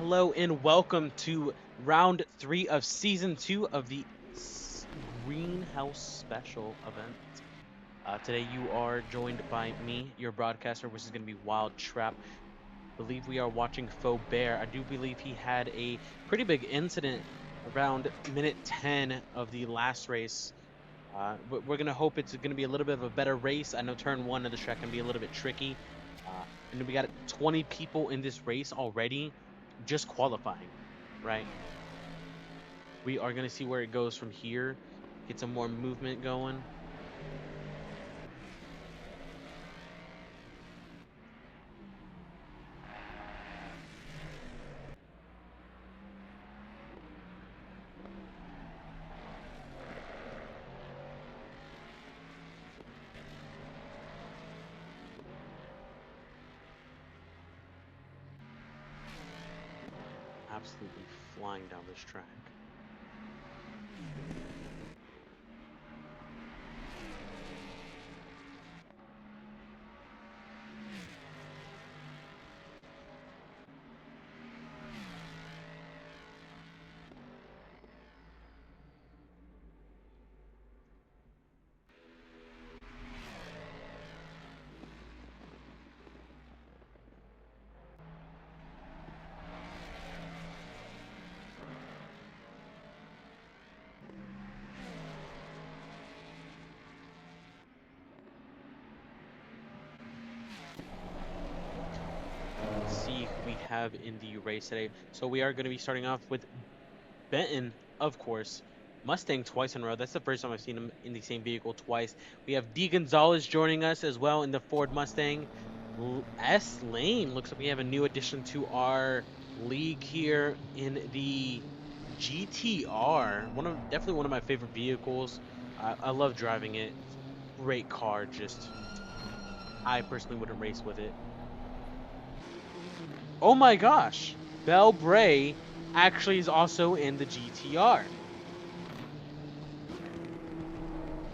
hello, and welcome to round 3 of season 2 of the Greenhouse Special event. Today you are joined by me, your broadcaster, which is going to be Wild Trap. I believe we are watching Faux Bear. I do believe he had a pretty big incident around minute 10 of the last race. We're going to hope it's going to be a little bit of a better race. I know turn 1 of the track can be a little bit tricky. And we got 20 people in this race already, just qualifying, right? We are going to see where it goes from here, get some more movement going. Absolutely flying down this track. See who we have in the race today. So we are going to be starting off with Benton, of course. Mustang twice in a row. That's the first time I've seen him in the same vehicle twice. We have D. Gonzalez joining us as well in the Ford Mustang. S. Lane, looks like we have a new addition to our league here in the GTR. Definitely one of my favorite vehicles. I love driving it. Great car, just I personally wouldn't race with it. Oh my gosh, Bell Bray actually is also in the GTR.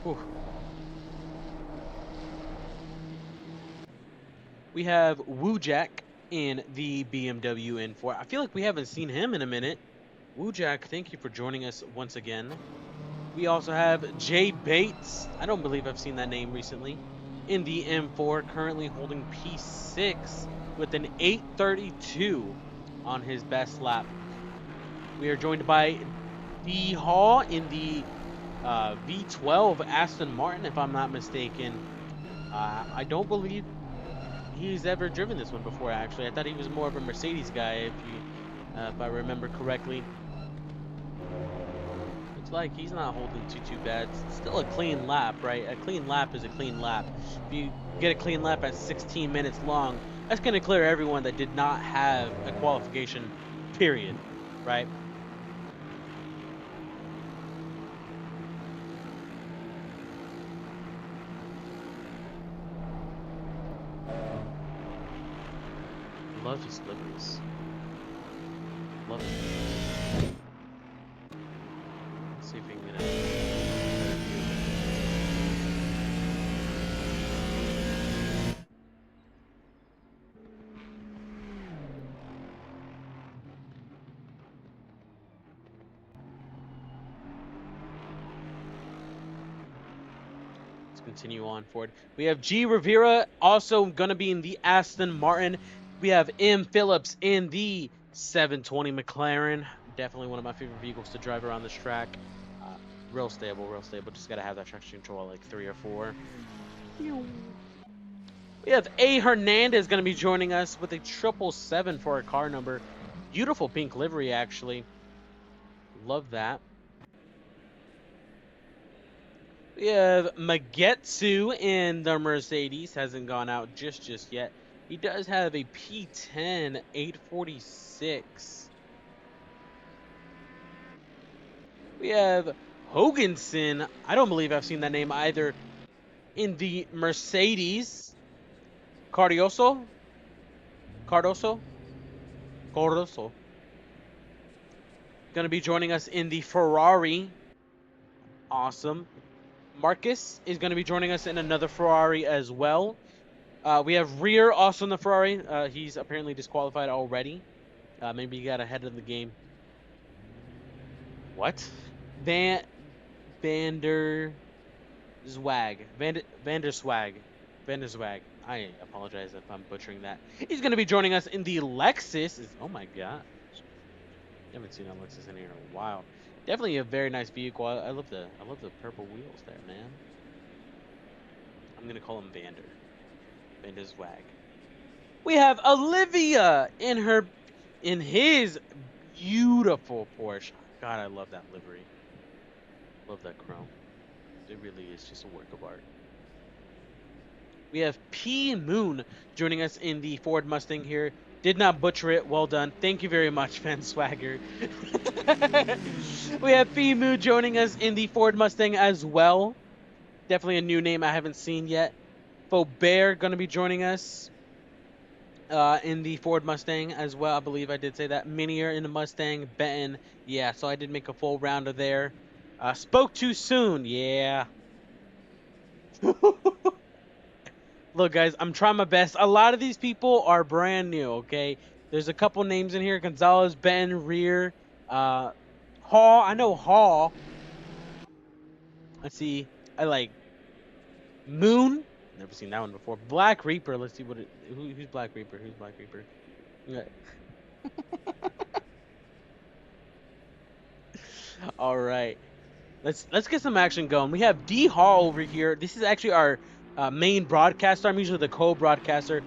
Whew. We have Woojak in the BMW N4. I feel like we haven't seen him in a minute. Woojak, thank you for joining us once again. We also have Jay Bates. I don't believe I've seen that name recently. In the M4, currently holding P6 with an 8:32 on his best lap. We are joined by D. Hall in the V12 Aston Martin, if I'm not mistaken. I don't believe he's ever driven this one before, actually. I thought he was more of a Mercedes guy, if I remember correctly. Looks like he's not holding too bad. It's still a clean lap, right? A clean lap is a clean lap. If you get a clean lap at 16 minutes long, that's going to clear everyone that did not have a qualification period, right? Love his liveries. Love his liveries. Let's see if we can get a better view. Let's continue on forward. We have G. Rivera also going to be in the Aston Martin. We have M. Phillips in the 720 McLaren. Definitely one of my favorite vehicles to drive around this track. Real stable, real stable. Just got to have that traction control at like 3 or 4. We have A. Hernandez going to be joining us with a 777 for a car number. Beautiful pink livery, actually. Love that. We have Magetsu in the Mercedes. Hasn't gone out just yet. He does have a P10 846. We have Hoganson. I don't believe I've seen that name either. In the Mercedes. Cardoso. Going to be joining us in the Ferrari. Awesome. Marcus is going to be joining us in another Ferrari as well. We have Rear also in the Ferrari. He's apparently disqualified already. Maybe you got ahead of the game. What? Van Vander Zwag. Vander Swag. Vander Swag. I apologize if I'm butchering that. He's going to be joining us in the Lexus. Oh my god. Haven't seen a Lexus in here in a while. Definitely a very nice vehicle. I love the purple wheels there, man. I'm gonna call him Vander. Vander Swag. We have Olivia in his beautiful Porsche. God, I love that livery. Love that chrome. It really is just a work of art. We have P Moon joining us in the Ford Mustang here. Did not butcher it. Well done. Thank you very much, Fan Swagger. We have P Moon joining us in the Ford Mustang as well. Definitely a new name I haven't seen yet. Faubert going to be joining us in the Ford Mustang as well. I believe I did say that. Minier in the Mustang. Benton. Yeah, so I did make a full rounder there. Spoke too soon. Yeah. Look, guys, I'm trying my best. A lot of these people are brand new, okay? There's a couple names in here. Gonzalez, Ben, Rear, uh, Hall. I know Hall. Let's see. I like Moon. Never seen that one before. Black Reaper. Let's see who's Black Reaper. Who's Black Reaper? Yeah. All right. Let's get some action going. We have D Hall over here. This is actually our main broadcaster. I'm usually the co-broadcaster.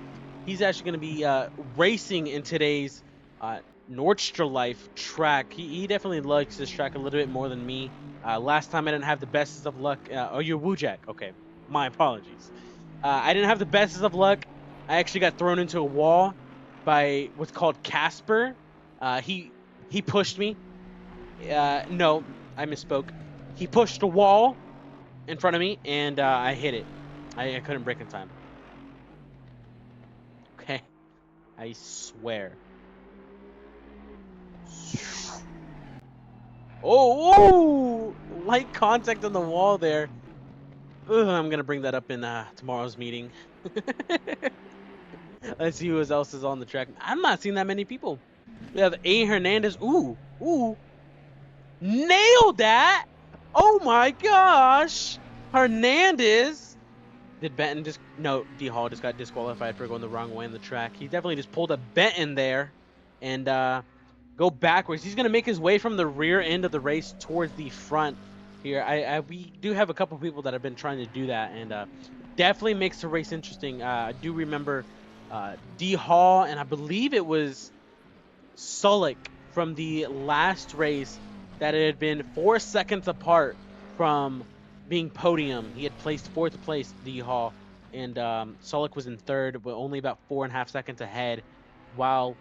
He's actually going to be racing in today's uh, Nordstrlife track. He definitely likes this track a little bit more than me. Last time I didn't have the best of luck. Oh, you're Woojack. Okay, my apologies. I didn't have the best of luck. I actually got thrown into a wall by what's called Casper. He pushed me. No, I misspoke. He pushed a wall in front of me, and I hit it. I couldn't break in time. Okay, I swear. Oh, light contact on the wall there. Ugh, I'm gonna bring that up in tomorrow's meeting. Let's see who else is on the track. I'm not seeing that many people. We have A. Hernandez. Ooh, nailed that! Oh my gosh, Hernandez. Did Benton just no? D Hall just got disqualified for going the wrong way in the track. He definitely just pulled a Benton there, and go backwards. He's gonna make his way from the rear end of the race towards the front here. We do have a couple people that have been trying to do that, and definitely makes the race interesting. I do remember D Hall, and I believe it was Sulik from the last race that it had been 4 seconds apart from being podium. He had placed fourth place, D Hall, and Sulik was in third, but only about 4.5 seconds ahead, while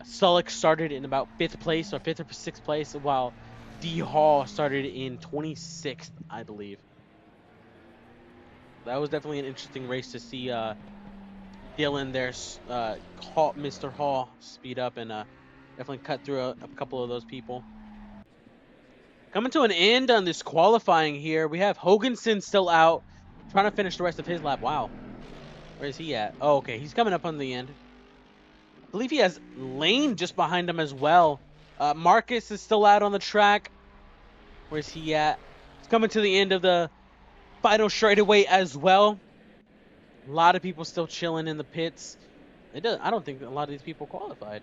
Sulik started in about fifth place or fifth or sixth place, while D Hall started in 26th, I believe. That was definitely an interesting race to see Dylan there, Mr. Hall, speed up and definitely cut through a couple of those people. Coming to an end on this qualifying here, we have Hoganson still out, trying to finish the rest of his lap. Wow. Where is he at? Oh, okay. He's coming up on the end. I believe he has Lane just behind him as well. Marcus is still out on the track. Where's he at? He's coming to the end of the final straightaway as well. A lot of people still chilling in the pits. I don't think a lot of these people qualified.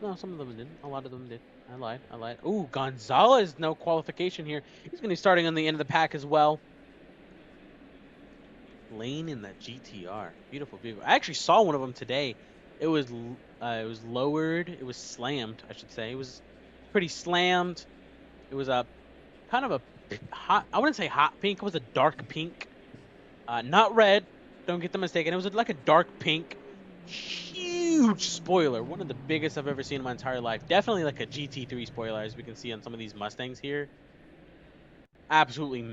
No, some of them didn't. A lot of them did. I lied. Ooh, Gonzalez, no qualification here. He's going to be starting on the end of the pack as well. Lane in that GTR. Beautiful vehicle. I actually saw one of them today. It was lowered. It was slammed, I should say. It was pretty slammed. It was a kind of a hot, I wouldn't say hot pink. It was a dark pink. Not red. Don't get the mistaken. It was like a dark pink. Huge spoiler. One of the biggest I've ever seen in my entire life. Definitely like a GT3 spoiler, as we can see on some of these Mustangs here. Absolutely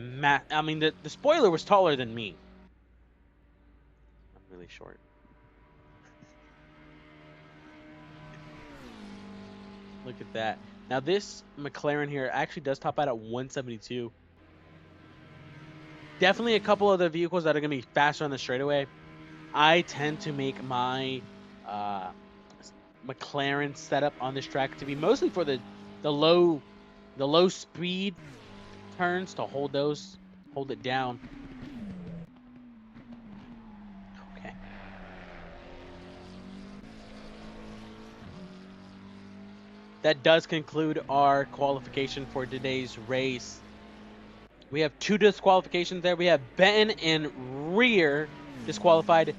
I mean, the spoiler was taller than me. I'm really short. Look at that. Now this McLaren here actually does top out at 172. Definitely a couple of the vehicles that are going to be faster on the straightaway. I tend to make my McLaren setup on this track to be mostly for the low the low speed turns to hold it down. Okay. That does conclude our qualification for today's race. We have 2 disqualifications there. We have Benton and Rear disqualified.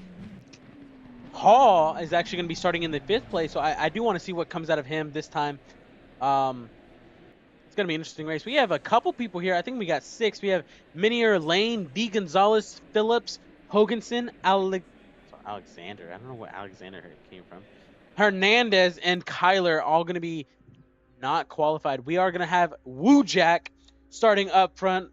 Hall is actually going to be starting in the 5th place, so I do want to see what comes out of him this time. It's going to be an interesting race. We have a couple people here. I think we got 6. We have Minier, Lane, D. Gonzalez, Phillips, Hoganson, Alexander. I don't know what Alexander came from. Hernandez and Kyler all going to be not qualified. We are going to have Woojack starting up front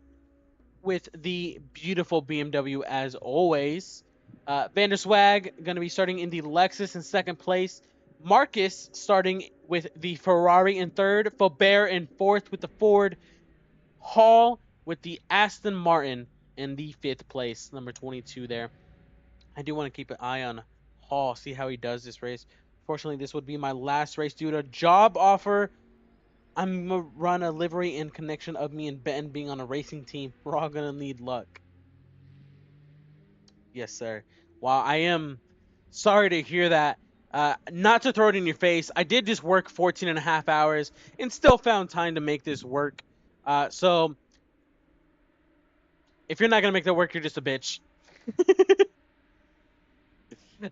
with the beautiful BMW as always. Vanderswag going to be starting in the Lexus in 2nd place. Marcus starting with the Ferrari in 3rd. Faubert in 4th with the Ford. Hall with the Aston Martin in the 5th place, number 22 there. I do want to keep an eye on Hall, see how he does this race. Fortunately, this would be my last race due to a job offer. I'm going to run a livery in connection of me and Ben being on a racing team. We're all going to need luck. Yes, sir. While I am sorry to hear that, not to throw it in your face, I did just work 14 and a half hours and still found time to make this work. So if you're not going to make that work, you're just a bitch.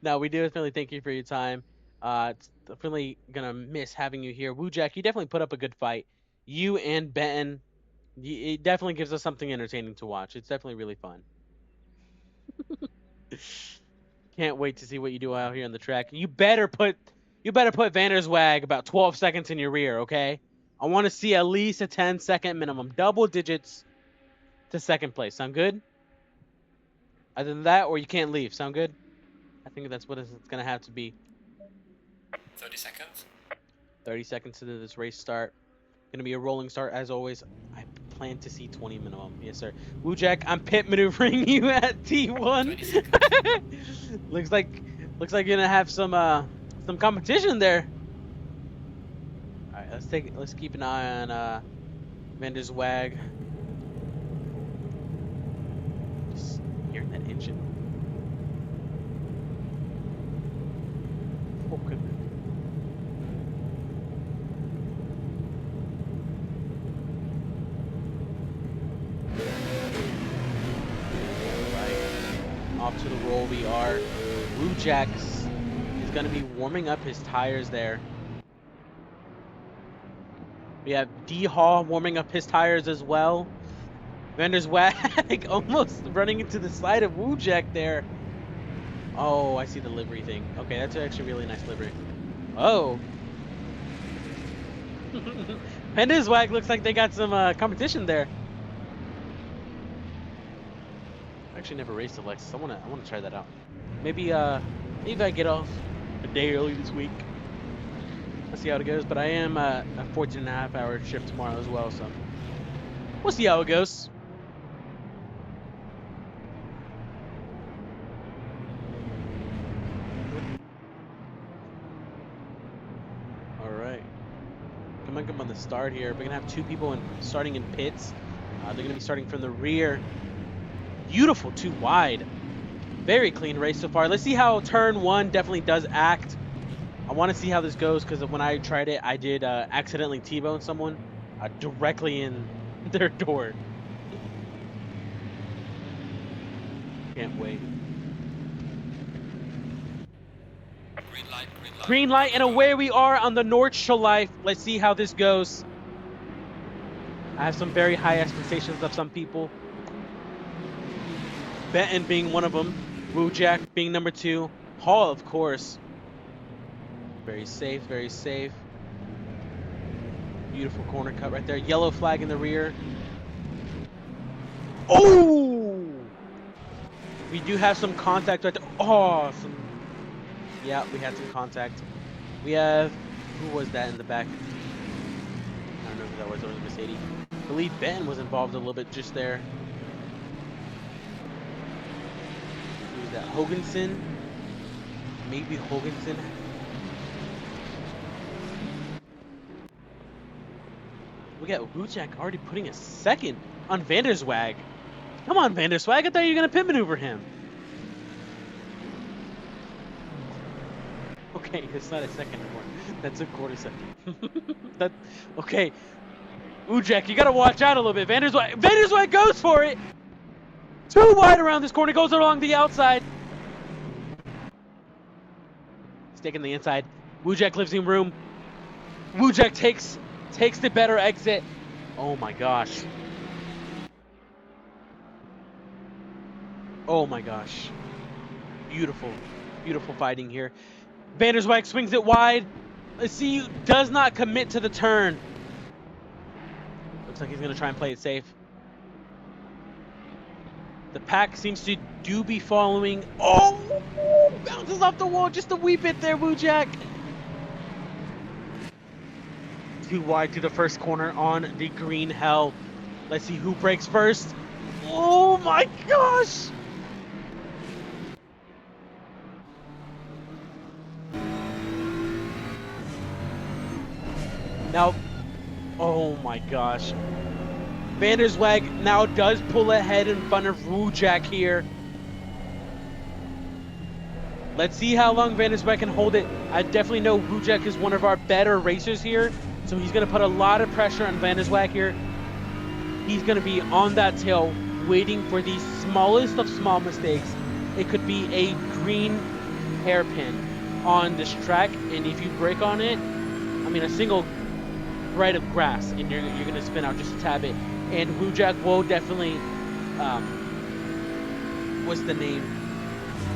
No, we do definitely thank you for your time. It's definitely going to miss having you here. Woojack, you definitely put up a good fight. You and Benton, it definitely gives us something entertaining to watch. It's definitely really fun. Can't wait to see what you do out here on the track. You better put Vanderswag about 12 seconds in your rear, okay? I want to see at least a 10-second minimum, double digits to 2nd place. Sound good? Other than that, or you can't leave. Sound good? I think that's what it's gonna have to be. 30 seconds. 30 seconds into this race start. Gonna be a rolling start as always. I plan to see 20 minimum. Yes, sir. Woojack, I'm pit maneuvering you at T1. looks like you're gonna have some competition there. All right, let's keep an eye on Vanderswag. Just hearing that engine. Oh goodness. Off to the roll we are. Woojack is going to be warming up his tires there. We have D Hall warming up his tires as well. Vanderswag almost running into the side of Woojack there. Oh, I see the livery thing. Okay, that's actually a really nice livery. Oh. Vanderswag looks like they got some competition there. Actually never raced a Lexus. I wanna try that out. Maybe I get off a day early this week. Let's see how it goes. But I am a 14 and a half hour shift tomorrow as well, so we'll see how it goes. All right, coming up on the start here. We're gonna have 2 people starting in pits. They're gonna be starting from the rear. Beautiful 2 wide. Very clean race so far. Let's see how turn 1 definitely does act. I want to see how this goes because when I tried it, I did accidentally T-bone someone directly in their door. Can't wait. Green light, green light. Green light, and away we are on the Nords to life. Let's see how this goes. I have some very high expectations of some people. Benton being one of them. Woojack being number 2. Hall, of course. Very safe, very safe. Beautiful corner cut right there. Yellow flag in the rear. Oh! We do have some contact right there. Oh, yeah, we had some contact. We have... Who was that in the back? I don't know who that was. It was Mercedes. I believe Ben was involved a little bit just there. Who was that? Hoganson? Maybe Hoganson. We got Wujek already putting a second on Vanderswag. Come on, Vanderswag. I thought you were going to pit maneuver him. Okay, it's not a second anymore. That's a quarter second. Okay. Wujek, you got to watch out a little bit. Vanderswag goes for it. Too wide around this corner. Goes along the outside. He's taking the inside. Wujek lives in room. Wujek takes the better exit. Oh my gosh. Oh my gosh. Beautiful. Beautiful fighting here. Vanderswag swings it wide. Let's see, does not commit to the turn. Looks like he's going to try and play it safe. The pack seems to be following. Oh! Bounces off the wall just a wee bit there, Wujek. Too wide to the first corner on the green hell. Let's see who breaks first. Oh my gosh! Now, oh my gosh. Vanderswag now does pull ahead in front of Wujek here. Let's see how long Vanderswag can hold it. I definitely know Wujek is one of our better racers here, so he's going to put a lot of pressure on Vanderswag here. He's going to be on that tail, waiting for the smallest of small mistakes. It could be a green hairpin on this track, and if you break on it, I mean a single thread of grass, and you're going to spin out just a tad bit. And Wujek will definitely, what's the name?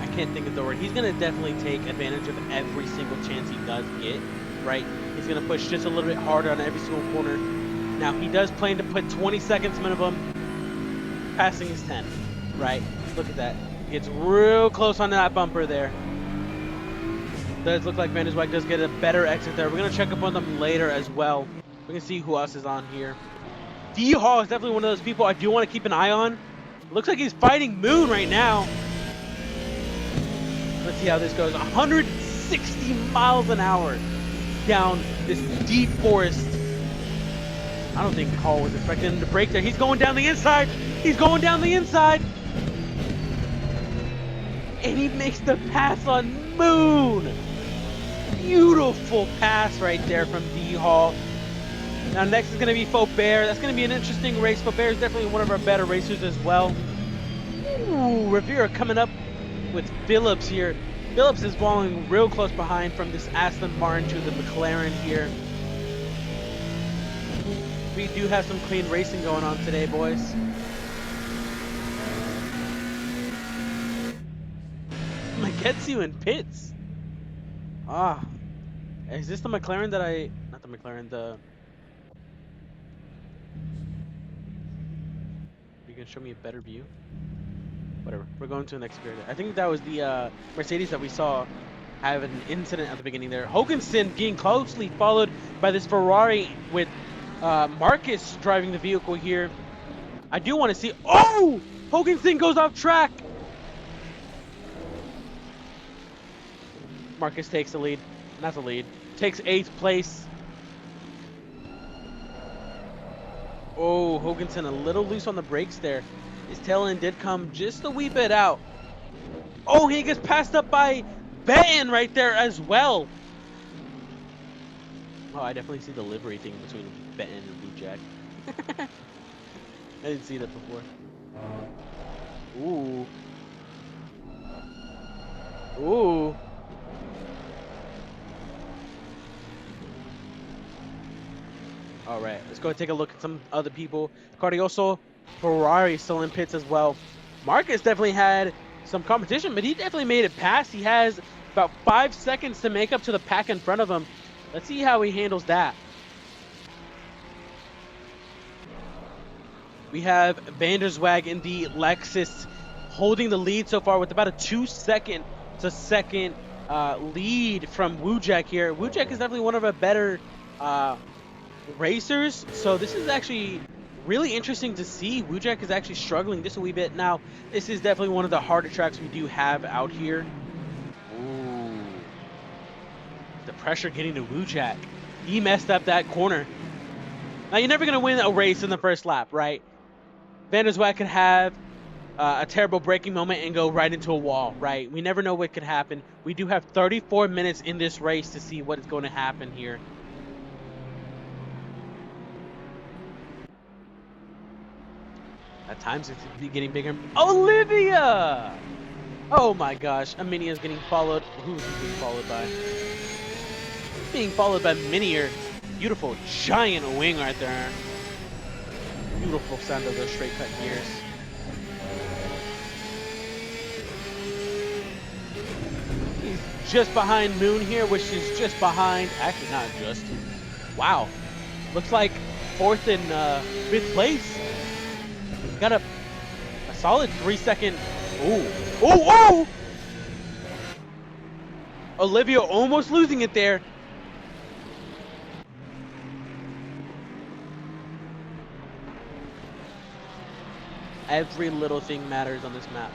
I can't think of the word. He's going to definitely take advantage of every single chance he does get, right? He's going to push just a little bit harder on every single corner. Now, he does plan to put 20 seconds minimum, passing his 10, right? Look at that. He gets real close on that bumper there. Does look like Vanderswag does get a better exit there. We're going to check up on them later as well. We can see who else is on here. D-Hall is definitely one of those people I do want to keep an eye on. Looks like he's fighting Moon right now. Let's see how this goes. 160 miles an hour down this deep forest. I don't think Hall was expecting him to break there. He's going down the inside. He's going down the inside. And he makes the pass on Moon. Beautiful pass right there from D-Hall. Now next is going to be Faubert. That's going to be an interesting race. Faubert is definitely one of our better racers as well. Ooh, Rivera coming up with Phillips here. Phillips is falling real close behind from this Aston Martin to the McLaren here. We do have some clean racing going on today, boys. Gets you in pits. Ah, is this the McLaren that not the McLaren, you can show me a better view? Whatever, we're going to the next period. I think that was the Mercedes that we saw have an incident at the beginning there. Hoganson being closely followed by this Ferrari with Marcus driving the vehicle here. I do want to see, oh! Hoganson goes off track! Marcus takes the lead. Not the lead. Takes 8th place. Oh, Hoganson a little loose on the brakes there. His tail end did come just a wee bit out. Oh, he gets passed up by Benton right there as well. Oh, I definitely see the livery thing between Benton and Wujek. I didn't see that before. Ooh. Ooh. All right, let's go and take a look at some other people. Cardioso, Ferrari still in pits as well. Marcus definitely had some competition, but he definitely made it past. He has about 5 seconds to make up to the pack in front of him. Let's see how he handles that. We have Vanderswag in the Lexus holding the lead so far with about a 2 second to second lead from Wujek here. Wujek is definitely one of our better racers, so this is actually really interesting to see. Wujek is actually struggling just a wee bit. Now, this is definitely one of the harder tracks we do have out here. Ooh. The pressure getting to Wujek. He messed up that corner. Now, you're never going to win a race in the first lap, right? Van der Zwack could have a terrible braking moment and go right into a wall, right? We never know what could happen. We do have 34 minutes in this race to see what is going to happen here. At times, it's getting bigger. Olivia! Oh my gosh, Aminia's getting followed. Who's he being followed by? Being followed by Minier. Beautiful giant wing right there. Beautiful sound of those straight cut gears. He's just behind Moon here, which is just behind. Actually, not just. Wow. Looks like 4th and 5th place. Got a solid 3-second. Ooh. Oh! Olivia almost losing it there. Every little thing matters on this map.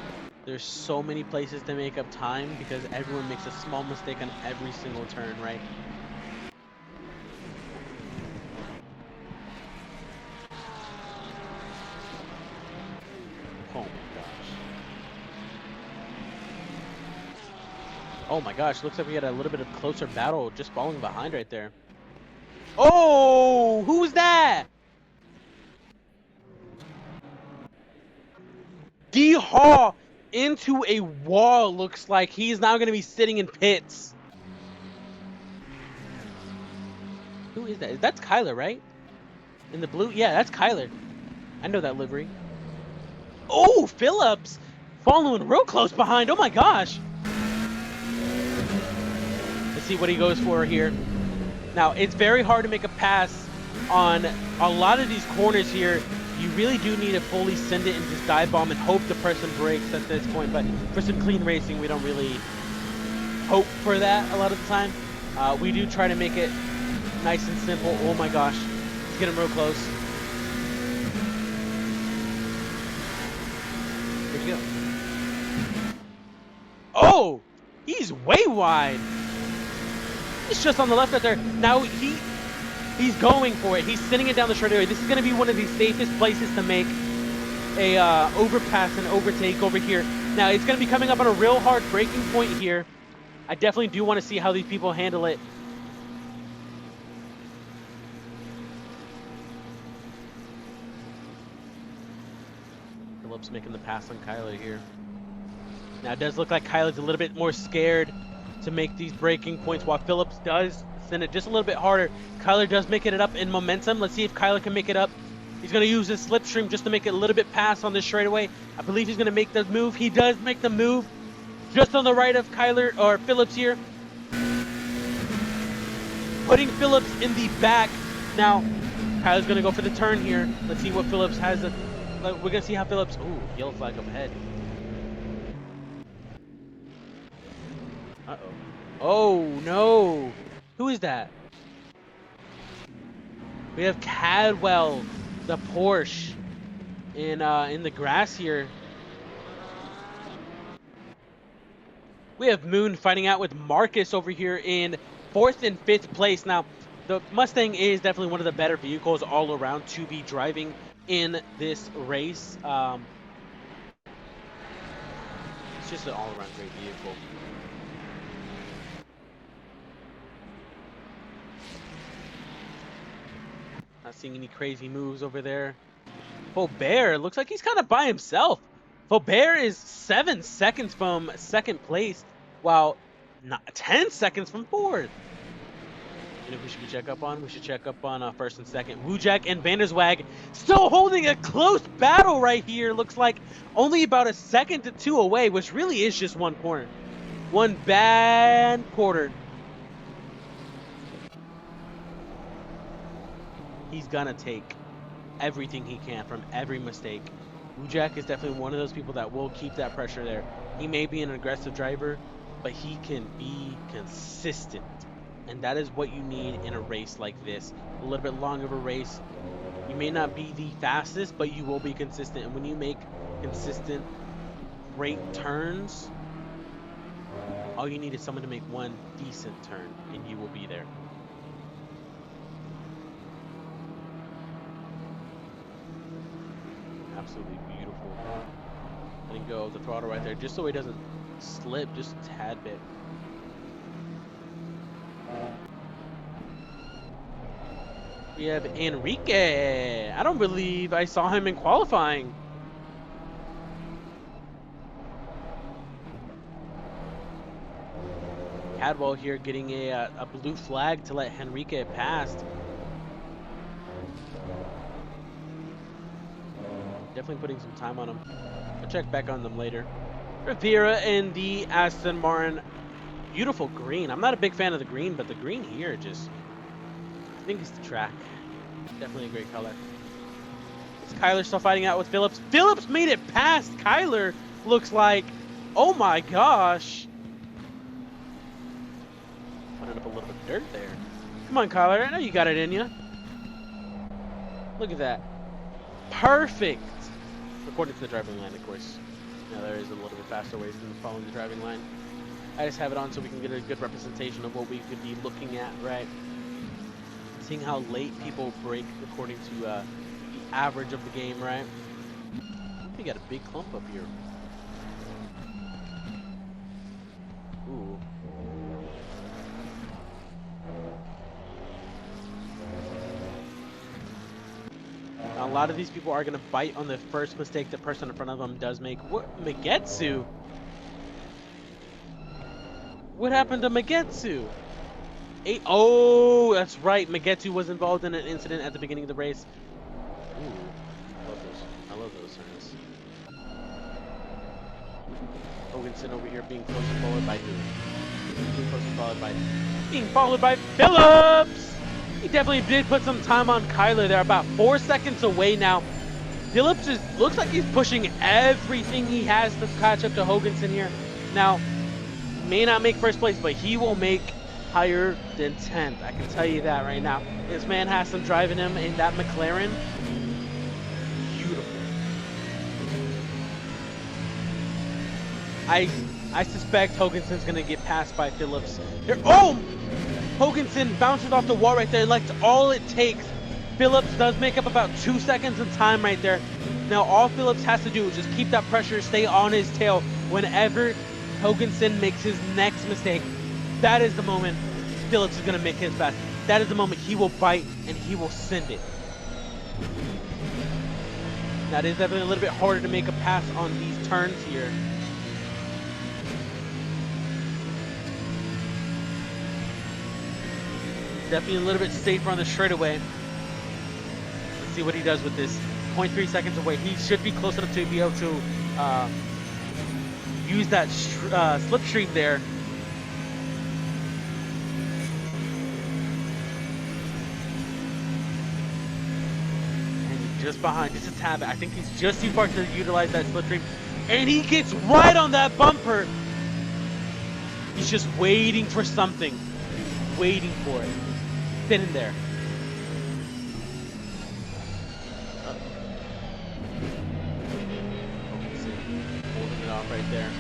There's so many places to make up time because everyone makes a small mistake on every single turn, right? Oh my gosh. Oh my gosh, looks like we had a little bit of closer battle just falling behind right there. Oh, who was that? D Hall into a wall. Looks like he's now going to be sitting in pits. Who is that? That's Kyler, right? In the blue? Yeah, that's Kyler. I know that livery. Oh, Phillips following real close behind. Oh my gosh. Let's see what he goes for here. Now, it's very hard to make a pass on a lot of these corners here. You really do need to fully send it and just dive bomb and hope the person breaks at this point. But for some clean racing, we don't really hope for that a lot of the time. We do try to make it nice and simple. Oh my gosh. He's getting real close. Where'd you go? Oh! He's way wide. It's just on the left right there. Now he's going for it. He's sending it down the straightaway. This is going to be one of the safest places to make a overpass and overtake over here. Now it's going to be coming up on a real hard braking point here. I definitely do want to see how these people handle it. Phillips making the pass on Kyler here. Now it does look like Kyler's a little bit more scared to make these braking points, while Phillips does send it just a little bit harder. Kyler does make it up in momentum. Let's see if Kyler can make it up. He's going to use his slipstream just to make it a little bit pass on this straightaway. I believe he's going to make the move. He does make the move just on the right of Kyler or Phillips here. Putting Phillips in the back. Now, Kyler's going to go for the turn here. Let's see what Phillips has. We're going to see how Phillips... Ooh, yellow flag up ahead. Uh-oh. Oh, no. Who is that? We have Cadwell, the Porsche, in the grass here. We have Moon fighting out with Marcus over here in 4th and 5th place. Now, the Mustang is definitely one of the better vehicles all around to be driving in this race. It's just an all-around great vehicle. Not seeing any crazy moves over there. Faubert looks like he's kind of by himself. Faubert is 7 seconds from 2nd place, while 10 seconds from 4th. You know who should we check up on? We should check up on 1st and 2nd. Wujek and Van der Zwaag still holding a close battle right here. Looks like only about a second to 2 away, which really is just one corner. One bad quarter. He's gonna take everything he can from every mistake. Wujek is definitely one of those people that will keep that pressure there. He may be an aggressive driver, but he can be consistent. And that is what you need in a race like this. A little bit long of a race. You may not be the fastest, but you will be consistent. And when you make consistent, great turns, all you need is someone to make one decent turn, and you will be there. Absolutely beautiful. Letting go of the throttle right there, just so he doesn't slip just a tad bit. We have Enrique. I don't believe I saw him in qualifying. Cadwell here getting a blue flag to let Enrique pass. Definitely putting some time on him. I'll check back on them later. Rivera in the Aston Martin. Beautiful green. I'm not a big fan of the green, but the green here just, I think it's the track. Definitely a great color. Is Kyler still fighting out with Phillips? Phillips made it past Kyler, looks like. Oh my gosh. Putting up a little bit of dirt there. Come on, Kyler. I know you got it in you. Look at that. Perfect. According to the driving line, of course. Now there is a little bit faster ways than following the driving line. I just have it on so we can get a good representation of what we could be looking at, right? Seeing how late people break according to the average of the game, right? We got a big clump up here. Ooh. Now, a lot of these people are going to bite on the first mistake the person in front of them does make. What? Magetsu? What happened to Magetsu? Oh, that's right. Magetsu was involved in an incident at the beginning of the race. Ooh, I love those turns. Hoganson over here being close and followed by who? Being close and followed by... Being followed by Phillips! He definitely did put some time on Kyler there. About 4 seconds away now. Phillips just looks like he's pushing everything he has to catch up to Hoganson here. Now, may not make first place, but he will make higher than 10th. I can tell you that right now. This man has some drive in him, and that McLaren, beautiful. I suspect Hoganson's gonna get passed by Phillips. Here, oh! Hoganson bounces off the wall right there, like all it takes. Phillips does make up about 2 seconds of time right there. Now all Phillips has to do is just keep that pressure, stay on his tail. Whenever Hoganson makes his next mistake, that is the moment Phillips is going to make his pass. That is the moment he will bite and he will send it. That is definitely a little bit harder to make a pass on these turns here. Definitely a little bit safer on the straightaway. Let's see what he does with this. 0.3 seconds away. He should be close enough to be able to use that slipstream there. And just behind, just a tad bit. I think he's just too far to utilize that slipstream. And he gets right on that bumper. He's just waiting for something. Waiting for it. Sitting there. Holding it off right there.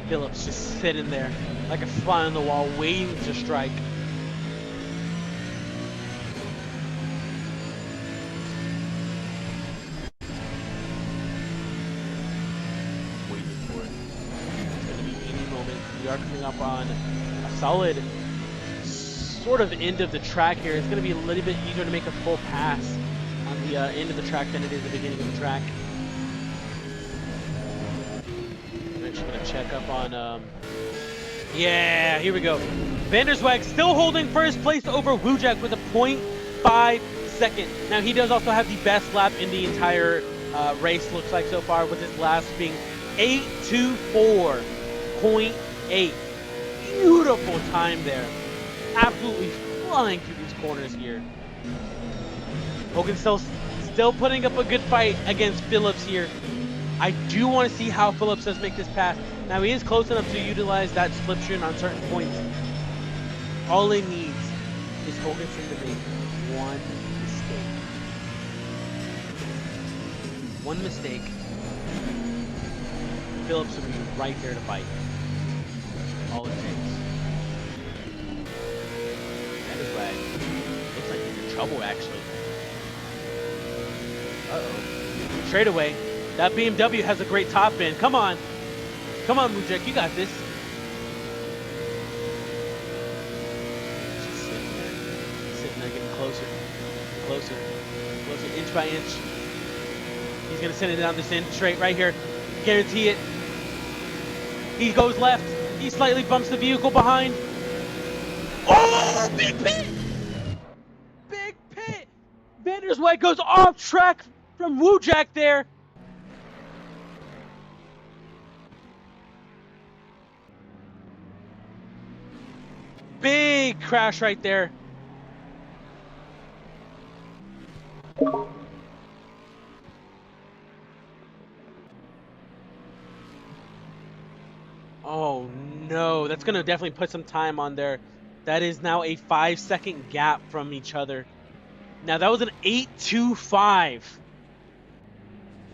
Phillips just sitting there like a fly on the wall, waiting to strike. Waiting for it. It's going to be any moment. We are coming up on a solid sort of end of the track here. It's going to be a little bit easier to make a full pass on the end of the track than it is the beginning of the track. I'm actually going to check up on, yeah, here we go. Vanderswag still holding first place over Wujek with a 0.5 second. Now he does also have the best lap in the entire race, looks like so far, with his last being 8:24.8. Beautiful time there. Absolutely flying through these corners here. Hogan still putting up a good fight against Phillips here. I do want to see how Phillips does make this pass. Now he is close enough to utilize that slipstream on certain points. All it needs is Hoganson to make one mistake. One mistake. Phillips will be right there to fight. All it takes. guy looks like he's in trouble, actually. Uh-oh. Straight away. That BMW has a great top end. Come on. Come on, Mujek. You got this. Just sitting there. Sitting there, getting closer. Closer. Closer. Inch by inch. He's going to send it down this end straight right here. Guarantee it. He goes left. He slightly bumps the vehicle behind. Oh, big pit! Big pit! Vander's Way goes off track from Wujek there. Big crash right there. Oh no, that's gonna definitely put some time on there. That is now a 5-second gap from each other. Now that was an 8.25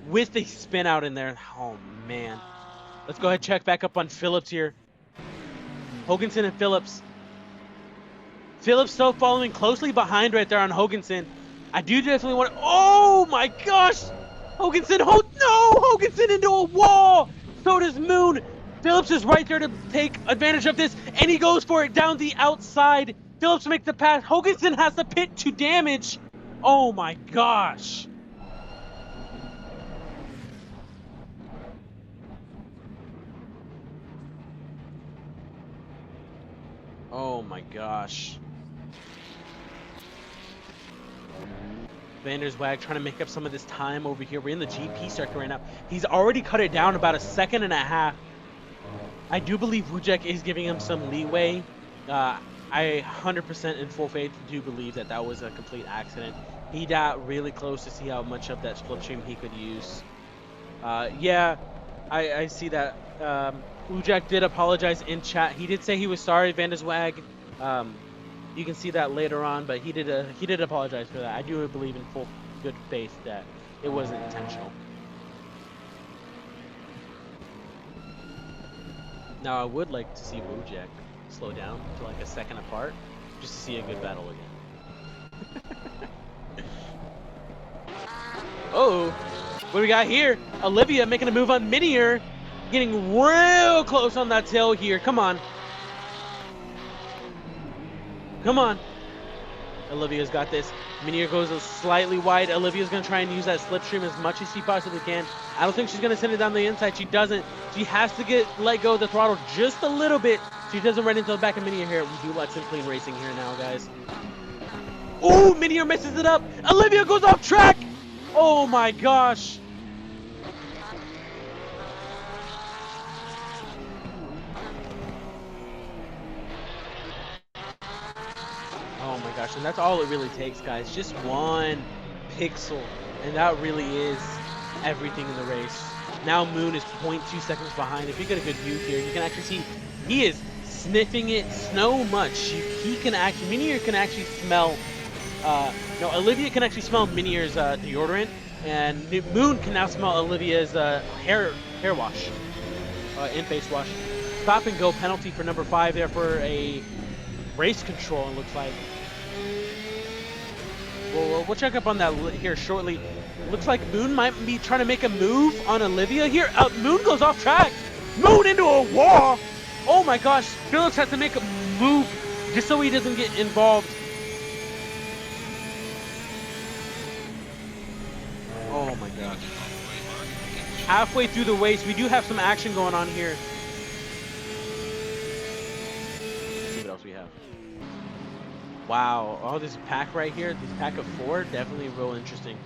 with a spin out in there. Oh man. Let's go ahead and check back up on Phillips here. Hoganson and Phillips. Phillips still following closely behind right there on Hoganson. I do definitely want to. Oh my gosh! Hoganson, no! Hoganson into a wall! So does Moon. Phillips is right there to take advantage of this, and he goes for it down the outside. Phillips makes the pass. Hoganson has the pit to damage. Oh my gosh. Oh my gosh. Vanderswag trying to make up some of this time over here. We're in the GP circuit right now. He's already cut it down about 1.5 seconds. I do believe Wujek is giving him some leeway. I 100% in full faith do believe that that was a complete accident. He got really close to see how much of that slipstream he could use. Yeah, I see that. Wujek did apologize in chat. He did say he was sorry, Vanderswag. You can see that later on, but he did apologize for that. I do believe in full good faith that it wasn't intentional. Now I would like to see Wujek slow down to like 1 second apart, just to see a good battle again. Oh, what do we got here? Olivia making a move on Minier, getting real close on that tail here. Come on. Come on. Olivia's got this. Minier goes slightly wide. Olivia's going to try and use that slipstream as much as she possibly can. I don't think she's going to send it down the inside. She doesn't. She has to let go of the throttle just a little bit. She doesn't run into the back of Minier here. We do let some clean racing here now, guys. Ooh, Minier messes it up. Olivia goes off track. Oh my gosh. Oh my gosh, and that's all it really takes, guys. Just one pixel, and that really is everything in the race. Now Moon is 0.2 seconds behind. If you get a good view here, you can actually see he is sniffing it so much. He can actually, Minier can actually smell, no, Olivia can actually smell Minier's deodorant, and Moon can now smell Olivia's hair wash, and face wash. Stop and go penalty for number 5 there for a race control, it looks like. We'll check up on that here shortly. Looks like Moon might be trying to make a move on Olivia here. Moon goes off track. Moon into a wall. Oh my gosh. Phillips has to make a move just so he doesn't get involved. Oh my gosh. Halfway through the race, we do have some action going on here. Let's see what else we have. Wow, oh, this pack right here, this pack of 4, definitely real interesting.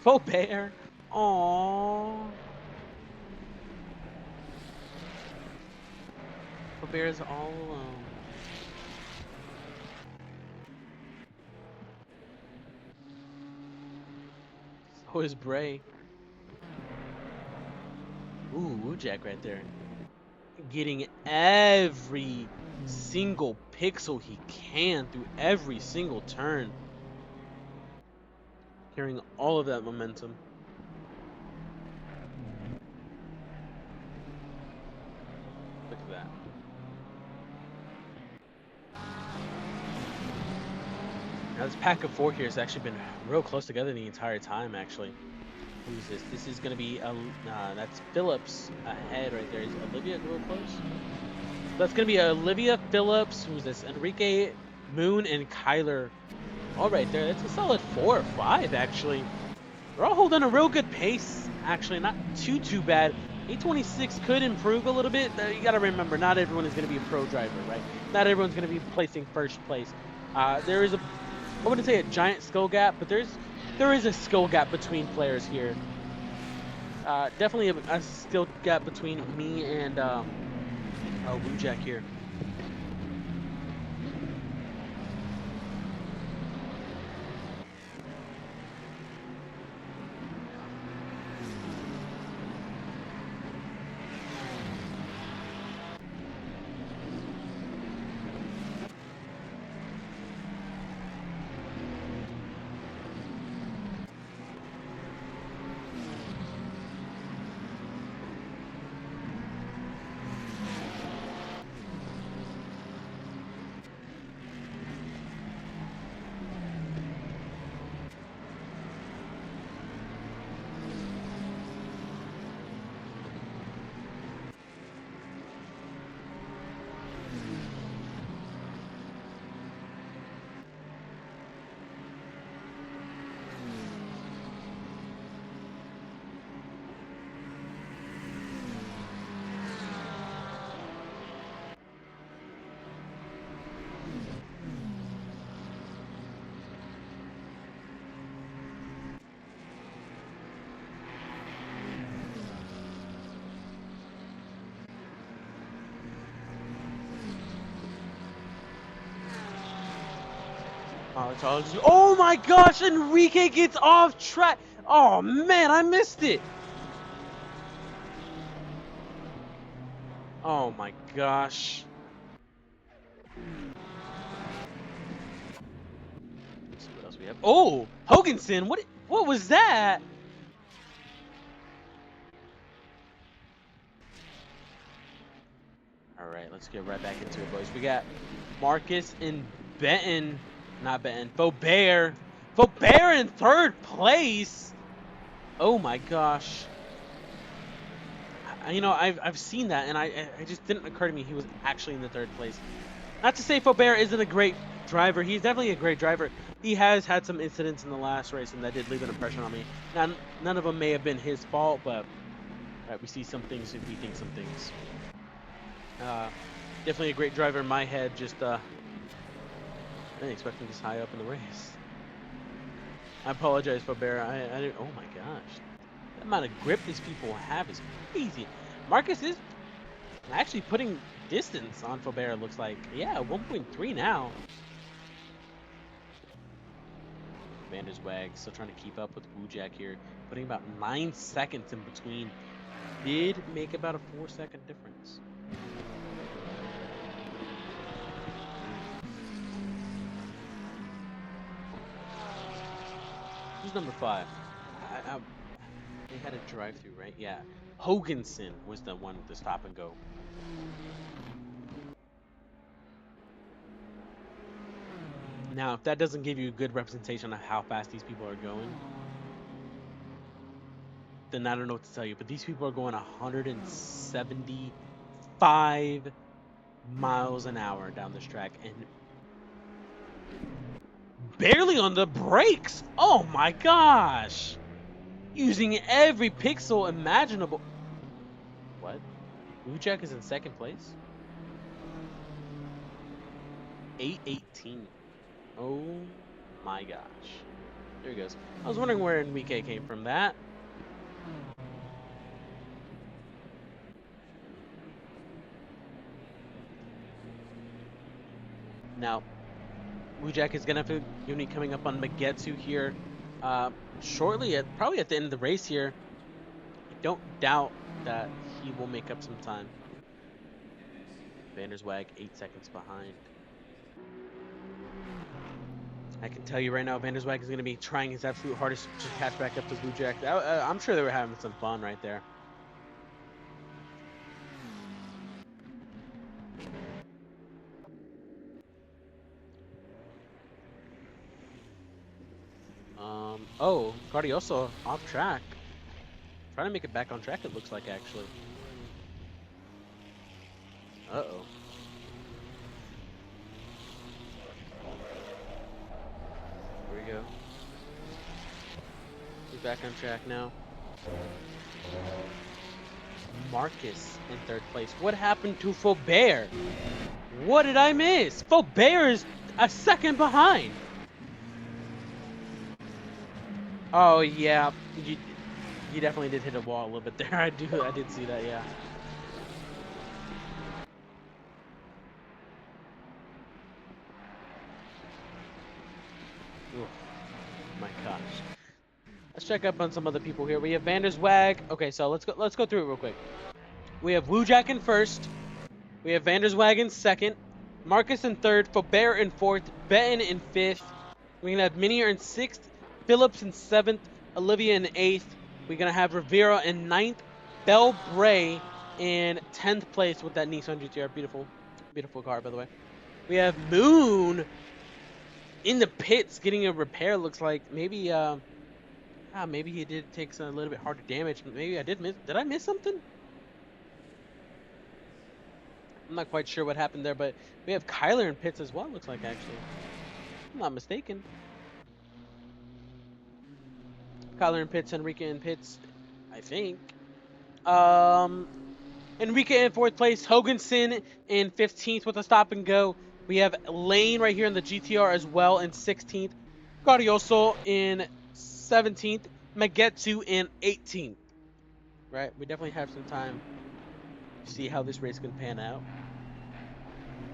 Faubert, aww. Faubert is all alone. So is Bray. Ooh, Wujek right there. Getting every single pixel he can through every single turn. Carrying all of that momentum. Look at that. Now this pack of four here has actually been real close together the entire time. Actually, who's this? This is gonna be that's Phillips ahead right there. Is Olivia real close? That's gonna be Olivia Phillips. Who's this? Enrique Moon and Kyler. All right there. That's a solid 4 or 5 actually. They're all holding a real good pace. Actually, not too bad. 826 could improve a little bit. You got to remember, not everyone is going to be a pro driver, right? Not everyone's going to be placing first place. There is a, I wouldn't say a giant skill gap, but there is a skill gap between players here. Definitely a skill gap between me and Woojack here. Oh my gosh, Enrique gets off track. Oh man, I missed it. Oh my gosh. Let's see what else we have. Oh, Hoganson, what was that? All right, let's get right back into it, boys. We got Marcus and Benton, not Benton, Faubert. Faubert in third place. Oh my gosh. You know, I've seen that, and I just didn't occur to me he was actually in the third place. Not to say Faubert isn't a great driver. He's definitely a great driver. He has had some incidents in the last race, and that did leave an impression on me. Now, none of them may have been his fault, but we see some things and we think some things. Uh, Definitely a great driver in my head. Just I didn't expect him this high up in the race. I apologize, Faubert. I didn't. Oh my gosh, the amount of grip these people have is crazy. Marcus is actually putting distance on Faubert. It looks like, yeah, 1.3 now. Vanderswag still trying to keep up with Woojack here, putting about 9 seconds in between. Did make about a 4-second difference. Who's number 5? They had a drive-through, right? Yeah. Hoganson was the one with the stop and go. Now, if that doesn't give you a good representation of how fast these people are going, then I don't know what to tell you. But these people are going 175 miles an hour down this track and barely on the brakes. Oh my gosh. Using every pixel imaginable. What? Woojack is in second place? 818. Oh my gosh. There he goes. I was wondering where Enrique came from that. Now, Woojack is going to be coming up on Magetsu here shortly, probably at the end of the race here. I don't doubt that he will make up some time. Vanderswag 8 seconds behind. I can tell you right now, Vanderswag is going to be trying his absolute hardest to catch back up to Woojack. I'm sure they were having some fun right there. Oh, Guardioso off track. Trying to make it back on track, it looks like, actually. Uh-oh. Here we go. He's back on track now. Marcus in third place. What happened to Faubert? What did I miss? Faubert is a second behind. Oh, yeah. You definitely did hit a wall a little bit there. I did see that, yeah. Oh my gosh. Let's check up on some other people here. We have Vanderswag. Okay, so let's go through it real quick. We have Woojack in first. We have Vanderswag in second. Marcus in third. Faubert in fourth. Benton in fifth. We're gonna have Minier in sixth. Phillips in seventh. Olivia in eighth. We're gonna have Rivera in ninth. Bell Bray in 10th place with that Nissan GTR. Beautiful, beautiful car, by the way. We have Moon in the pits getting a repair. Looks like maybe maybe he did take some a little bit harder damage. Maybe I did miss. Did I miss something? I'm not quite sure what happened there, but we have Kyler in pits as well. Looks like, actually, if I'm not mistaken. Kyler in pits, Enrique in pits, I think. Um, Enrique in fourth place, Hoganson in 15th with a stop and go. We have Lane right here in the GTR as well in 16th. Guardioso in 17th. Magetsu in 18th. Right, we definitely have some time to see how this race can pan out.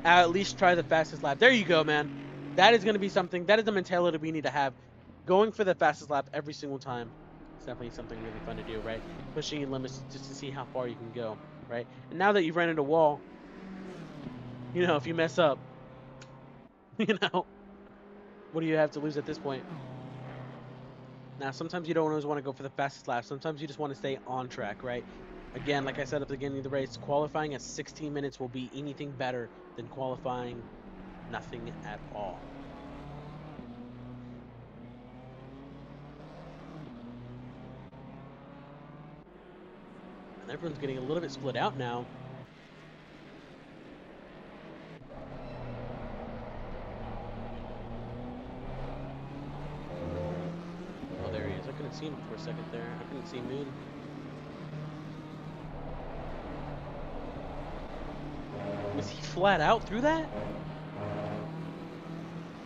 At least try the fastest lap. There you go, man. That is going to be something. That is the mentality we need to have. Going for the fastest lap every single time. It's definitely something really fun to do, right? Pushing your limits just to see how far you can go, right? And now that you've ran into a wall, if you mess up, you know, what do you have to lose at this point? Now, sometimes you don't always want to go for the fastest lap. Sometimes you just want to stay on track, right? Again, like I said at the beginning of the race, qualifying at 16 minutes will be anything better than qualifying nothing at all. And everyone's getting a little bit split out now. Oh, there he is. I couldn't see him for a second there. I couldn't see Moon. Was he flat out through that?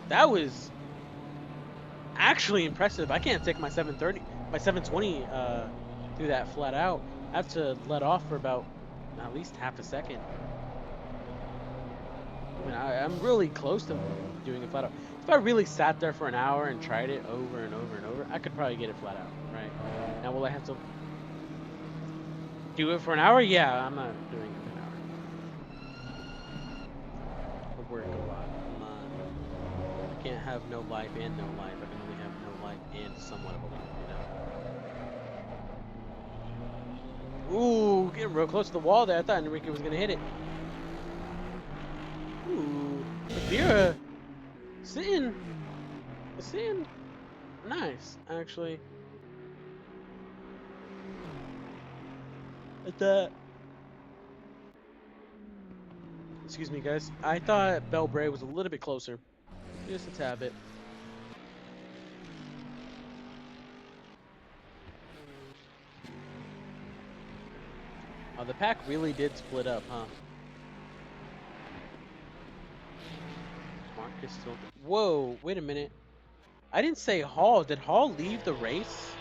That was actually impressive. I can't take my 730, my 720 through that flat out. I have to let off for about at least half a second. I mean, I'm really close to doing it flat out. If I really sat there for an hour and tried it over and over and over, I could probably get it flat out, right? Now, will I have to do it for an hour? Yeah, I'm not doing it for an hour. I work a lot. I can't have no life and no life. I can only have no life and somewhat of a life, Ooh, getting real close to the wall there. I thought Enrique was going to hit it. Ooh, Vera sitting. Nice, actually. At that. Excuse me, guys. I thought Bell Bray was a little bit closer. Just a tad bit. Oh, the pack really did split up, huh? Marcus still. Whoa, wait a minute. I didn't say Hall. Did Hall leave the race?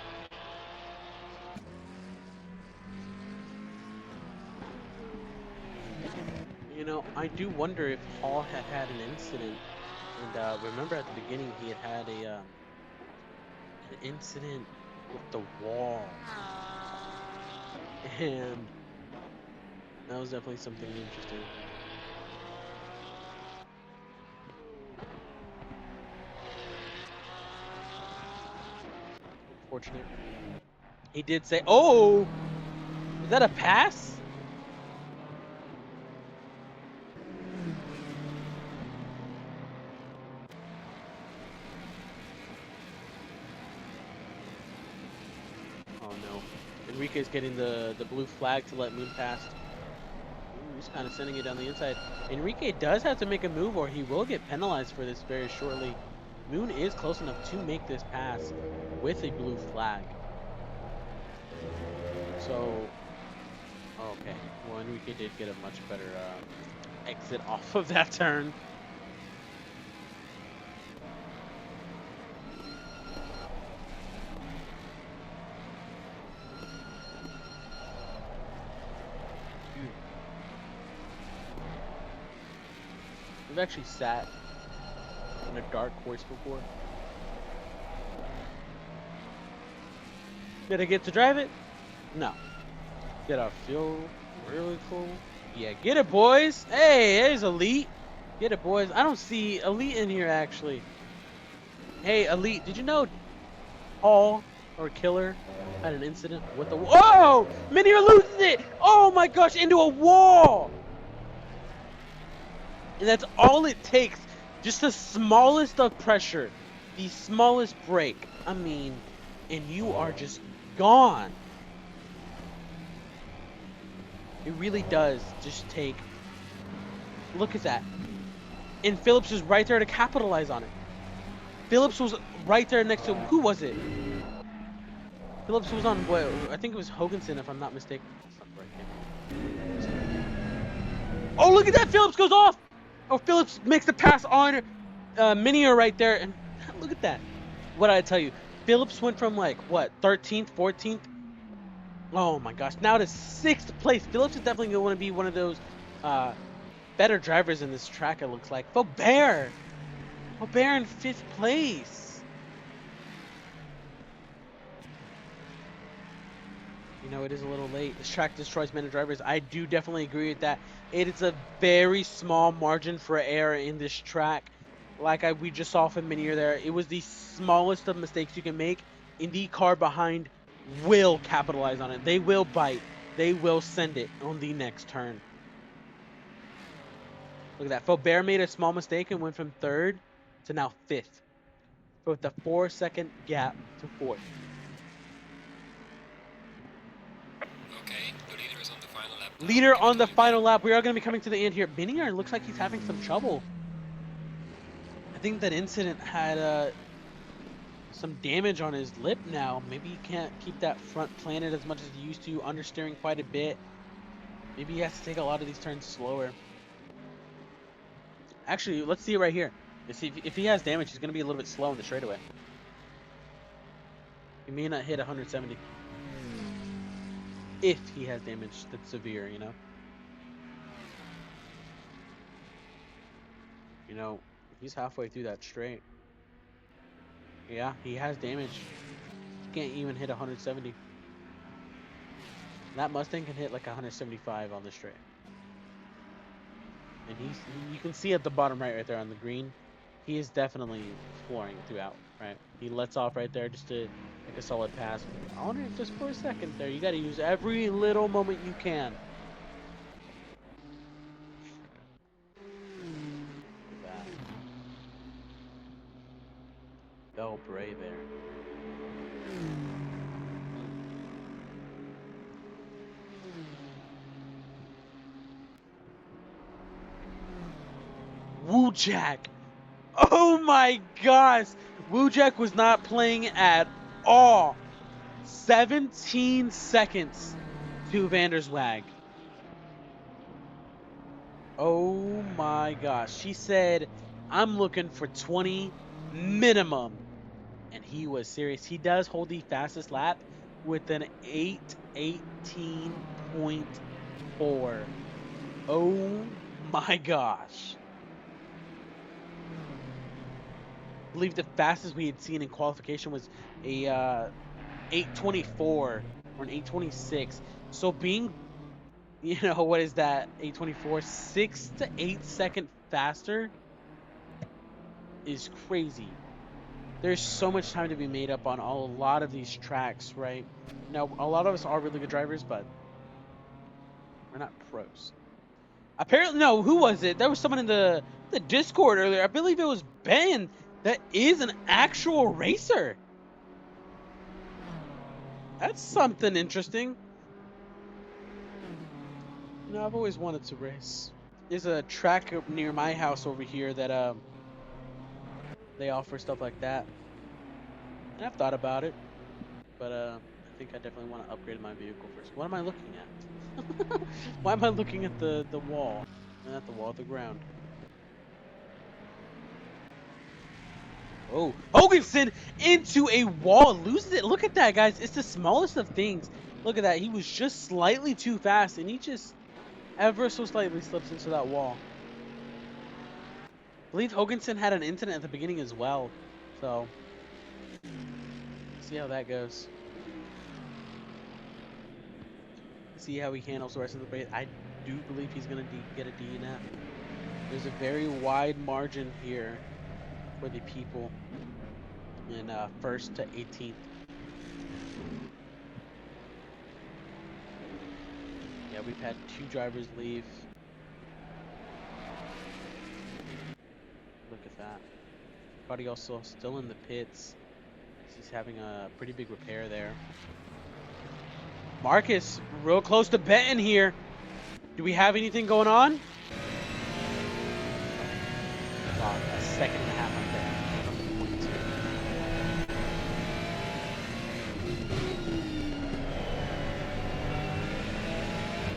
I do wonder if Hall had an incident. And remember at the beginning he had an incident with the wall. And that was definitely something interesting. Unfortunate. He did say, oh, is that a pass? no. Enrique's getting the blue flag to let Moon past. Ooh, he's kind of sending it down the inside. Enrique does have to make a move or he will get penalized for this very shortly. Moon is close enough to make this pass with a blue flag. So, okay. Well, Enrique did get a much better exit off of that turn. We've actually sat in a dark course before. Did I get to drive it? No. Did I feel really cool? Yeah, get it, boys. Hey, there's Elite. Get it, boys. I don't see Elite in here, actually. Hey, Elite, did you know Paul or Killer had an incident with the... Whoa! Mini are losing it! Oh my gosh, into a wall! And that's all it takes. Just the smallest of pressure. The smallest break. I mean, and you are just gone. It really does just take... Look at that. And Phillips was right there to capitalize on it. Phillips was right there next to... Who was it? Phillips was on... What? I think it was Hoganson, if I'm not mistaken. Oh, look at that! Phillips goes off! Oh, Phillips makes the pass on Minier right there. And look at that. What did I tell you? Phillips went from, like, what, 13th, 14th? Oh, my gosh. Now to 6th place. Phillips is definitely going to want to be one of those better drivers in this track, it looks like. Faubert in 5th place. You know, it is a little late. This track destroys many drivers. I do definitely agree with that. It is a very small margin for error in this track. Like we just saw from Minier there, it was the smallest of mistakes you can make. And the car behind will capitalize on it. They will bite. They will send it on the next turn. Look at that. Faubert made a small mistake and went from 3rd to now 5th. With a 4-second gap to 4th. Okay, the leader is on the final lap. Leader on the final lap. We are going to be coming to the end here. Minier looks like he's having some trouble. I think that incident had some damage on his lip now. Maybe he can't keep that front planted as much as he used to. Understeering quite a bit. Maybe he has to take a lot of these turns slower. Actually, let's see it right here. Let's see if he has damage, he's going to be a little bit slow in the straightaway. He may not hit 170. If he has damage that's severe, you know. You know, he's halfway through that straight. Yeah, he has damage. He can't even hit 170. That Mustang can hit like 175 on the straight. And you can see at the bottom right there on the green, he is definitely flooring throughout, right? He lets off right there just to make a solid pass. On it just for a second there. You got to use every little moment you can. Bell Bray there. Woo-Jack. Oh my gosh. Woo-Jack was not playing at all. 17 seconds to Vanderswag. Oh my gosh. She said, I'm looking for 20 minimum. And he was serious. He does hold the fastest lap with an 8:18.4. Oh my gosh. I believe the fastest we had seen in qualification was a 8:24 or an 8:26. So being, you know, what is that? 8:24, 6 to 8 seconds faster is crazy. There's so much time to be made up on a lot of these tracks, right? Now, a lot of us are really good drivers, but we're not pros. Apparently, no, who was it? There was someone in the Discord earlier. I believe it was Ben that is an actual racer. That's something interesting. I've always wanted to race. There's a track near my house over here that they offer stuff like that, and I've thought about it, but I think I definitely want to upgrade my vehicle first. What am I looking at? Why am I looking at the wall? Not the wall, the ground. Oh, Hoganson into a wall, loses it. Look at that, guys. It's the smallest of things. Look at that. He was just slightly too fast, and he just ever so slightly slips into that wall. I believe Hoganson had an incident at the beginning as well. So, see how that goes. See how he handles the rest of the race. I do believe he's going to get a DNF. There's a very wide margin here for the people in 1st to 18th. Yeah, we've had 2 drivers leave. Look at that. Buddy also still in the pits. He's having a pretty big repair there. Marcus, real close to Benton here. Do we have anything going on? Wow, a second and a half on Benton.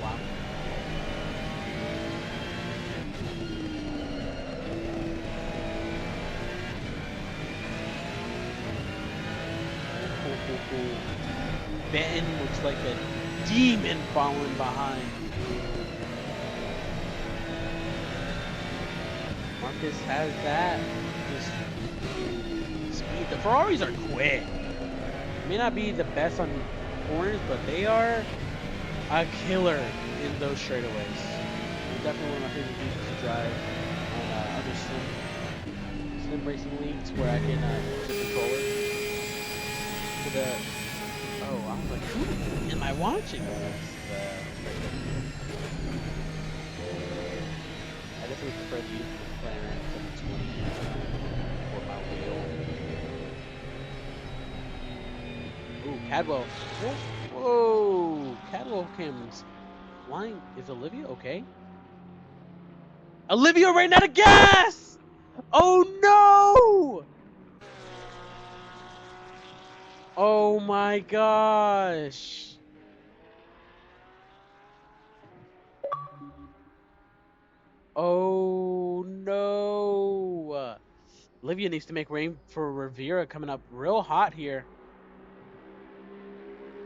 Wow. Benton looks like a demon following behind. Marcus has that. Just speed. The Ferraris are quick. May not be the best on corners, but they are a killer in those straightaways. They're definitely one of my favorite vehicles to drive on other sim racing leagues where I can use the controller. To the I was like, who am I watching? I definitely prefer the McLaren to the 24 mile wheel. Ooh, Cadwell. Whoa! Cadwell comes flying. Is Olivia okay? Olivia ran out of gas! Oh no! Oh my gosh. Oh no. Olivia needs to make room for Rivera coming up real hot here.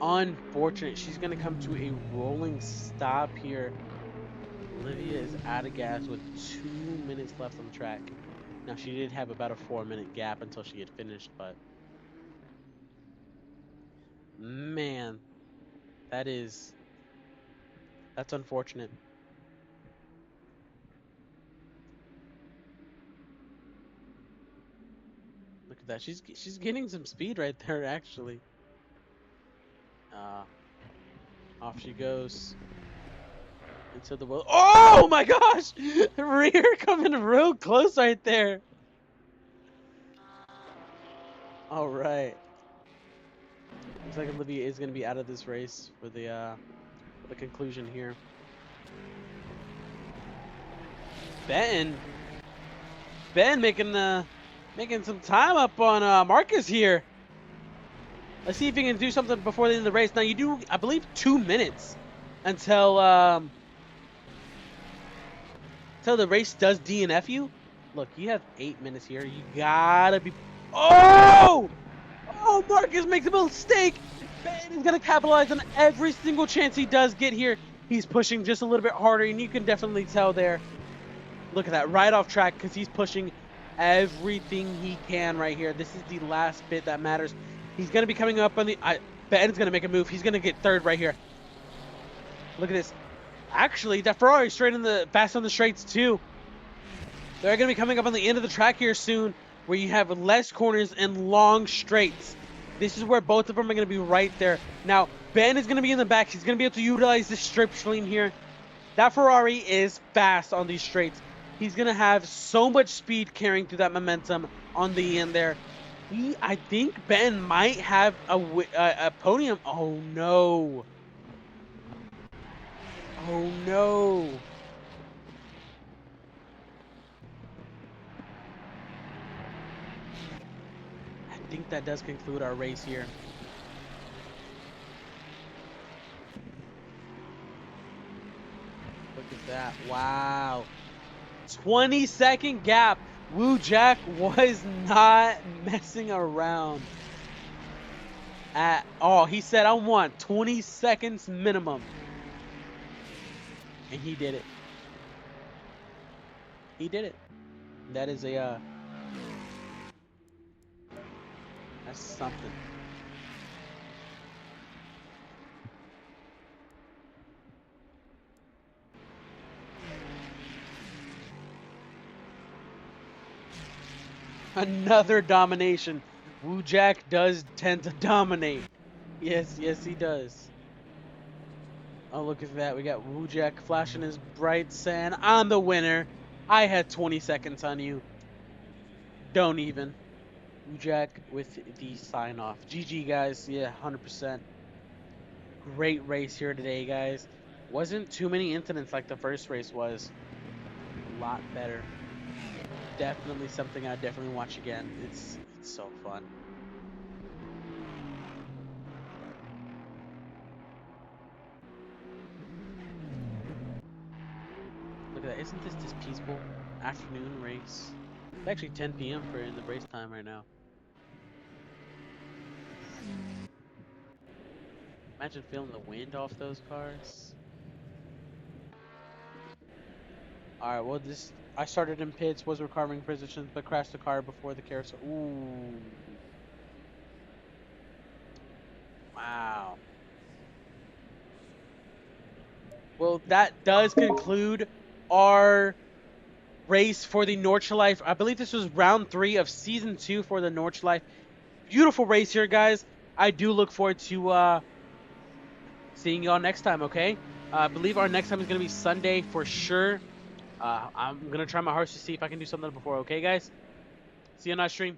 Unfortunate. She's going to come to a rolling stop here. Olivia is out of gas with 2 minutes left on the track. Now, she did have about a 4-minute gap until she had finished, but man, that's unfortunate. Look at that. She's getting some speed right there, actually. Off she goes into the world. Oh my gosh! Rear coming real close right there. All right. Looks like Olivia is going to be out of this race for the conclusion here. Ben making some time up on Marcus here. Let's see if he can do something before the end of the race. Now you do, I believe, 2 minutes until the race does DNF you. Look, you have 8 minutes here. You gotta be. Oh! Oh, Marcus makes a mistake. Ben is gonna capitalize on every single chance he does get here. He's pushing just a little bit harder, and you can definitely tell there. Look at that, right off track, because he's pushing everything he can right here. This is the last bit that matters. He's going to be coming up on the... Ben's going to make a move. He's going to get third right here. Look at this. Actually, that Ferrari straight in the... Fast on the straights, too. They're going to be coming up on the end of the track here soon, where you have less corners and long straights. This is where both of them are going to be right there. Now, Ben is going to be in the back. He's going to be able to utilize this strip stream here. That Ferrari is fast on these straights. He's going to have so much speed carrying through that momentum on the end there. I think Ben might have a podium. Oh no. Oh no. I think that does conclude our race here. Look at that. Wow. 20-second gap. Woo Jack was not messing around at all. He said, I want 20 seconds minimum. And he did it. He did it. That is that's something. Another domination. Woo Jack does tend to dominate. Yes, yes, he does. Oh, look at that. We got Woo Jack flashing his bright saying, I'm the winner. I had 20 seconds on you. Don't even. Woo Jack with the sign off. GG, guys. Yeah, 100%. Great race here today, guys. Wasn't too many incidents like the first race was. A lot better. Definitely something I definitely watch again. It's so fun. Look at that. Isn't this just peaceful afternoon race? It's actually 10 p.m. for in the race time right now. Imagine feeling the wind off those cars. All right. Well, this I started in pits, was recovering positions, but crashed the car before the carousel. Ooh. Wow. Well, that does conclude our race for the Nordschleife. I believe this was round 3 of season 2 for the Nordschleife. Beautiful race here, guys. I do look forward to seeing y'all next time. Okay. I believe our next time is gonna be Sunday for sure. I'm gonna try my hardest to see if I can do something before. Okay, guys. See you on that stream.